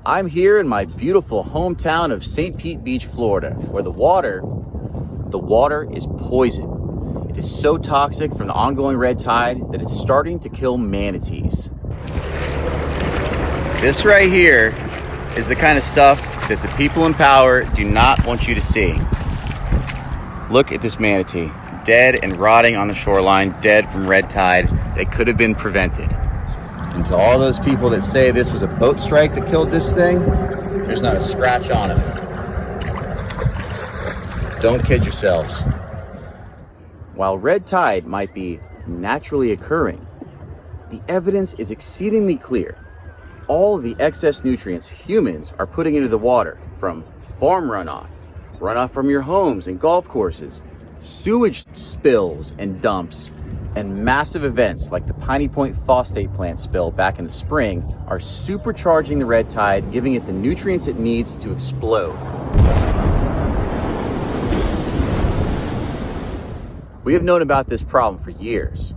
I'm here in my beautiful hometown of St. Pete Beach, Florida, where the water is poison. It is so toxic from the ongoing red tide that it's starting to kill manatees. This right here is the kind of stuff that the people in power do not want you to see. Look at this manatee, dead and rotting on the shoreline, dead from red tide that could have been prevented. And to all those people that say this was a boat strike that killed this thing, there's not a scratch on it. Don't kid yourselves. While red tide might be naturally occurring, the evidence is exceedingly clear. All of the excess nutrients humans are putting into the water, from farm runoff, runoff from your homes and golf courses, sewage spills and dumps, and massive events like the Piney Point phosphate plant spill back in the spring are supercharging the red tide, giving it the nutrients it needs to explode. We have known about this problem for years.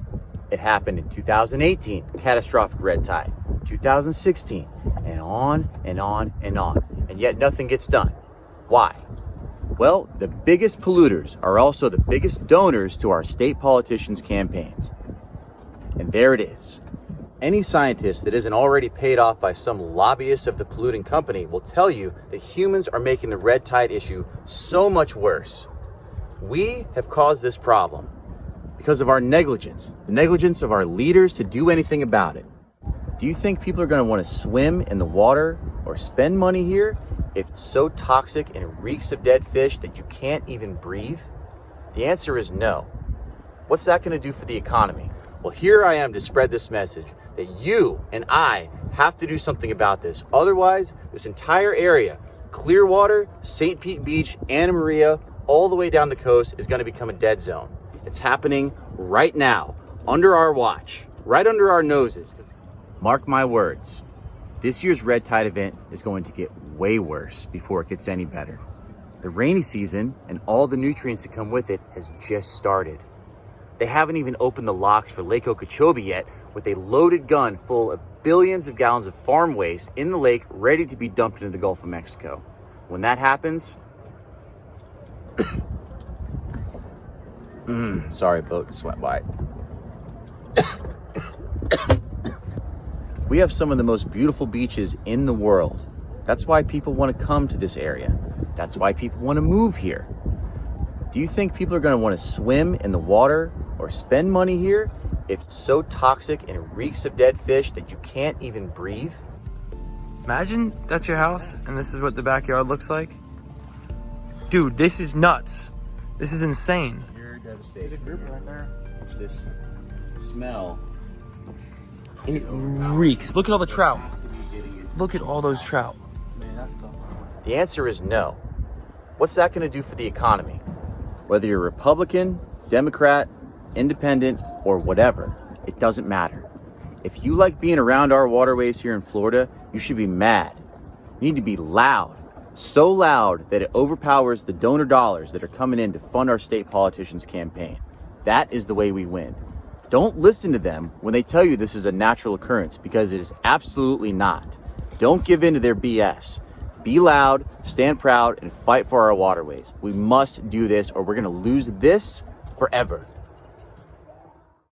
It happened in 2018, catastrophic red tide, 2016, and on and on and on, and yet nothing gets done. Why? Well, the biggest polluters are also the biggest donors to our state politicians' campaigns. And there it is. Any scientist that isn't already paid off by some lobbyist of the polluting company will tell you that humans are making the red tide issue so much worse. We have caused this problem because of our negligence, the negligence of our leaders to do anything about it. Do you think people are going to want to swim in the water or spend money here if it's so toxic and it reeks of dead fish that you can't even breathe? The answer is no. What's that going to do for the economy? Well, here I am to spread this message that you and I have to do something about this. Otherwise, this entire area, Clearwater, St. Pete Beach, Anna Maria, all the way down the coast, is going to become a dead zone. It's happening right now, under our watch, right under our noses. Mark my words, this year's red tide event is going to get way worse before it gets any better. The rainy season and all the nutrients that come with it has just started. They haven't even opened the locks for Lake Okeechobee yet, with a loaded gun full of billions of gallons of farm waste in the lake ready to be dumped into the Gulf of Mexico. When that happens, sorry, boat just went by. We have some of the most beautiful beaches in the world. That's why people want to come to this area. That's why people want to move here. Do you think people are going to want to swim in the water or spend money here if it's so toxic and it reeks of dead fish that you can't even breathe? Imagine that's your house and this is what the backyard looks like. Dude, this is nuts. This is insane. You're devastated. There's a group right there. This smell. It reeks. Look at all the trout. Look at all those trout. The answer is no. What's that going to do for the economy? Whether you're Republican, Democrat, Independent, or whatever, it doesn't matter. If you like being around our waterways here in Florida, you should be mad. You need to be loud. So loud that it overpowers the donor dollars that are coming in to fund our state politicians' campaign. That is the way we win. Don't listen to them when they tell you this is a natural occurrence, because it is absolutely not. Don't give in to their BS. Be loud, stand proud, and fight for our waterways. We must do this or we're going to lose this forever.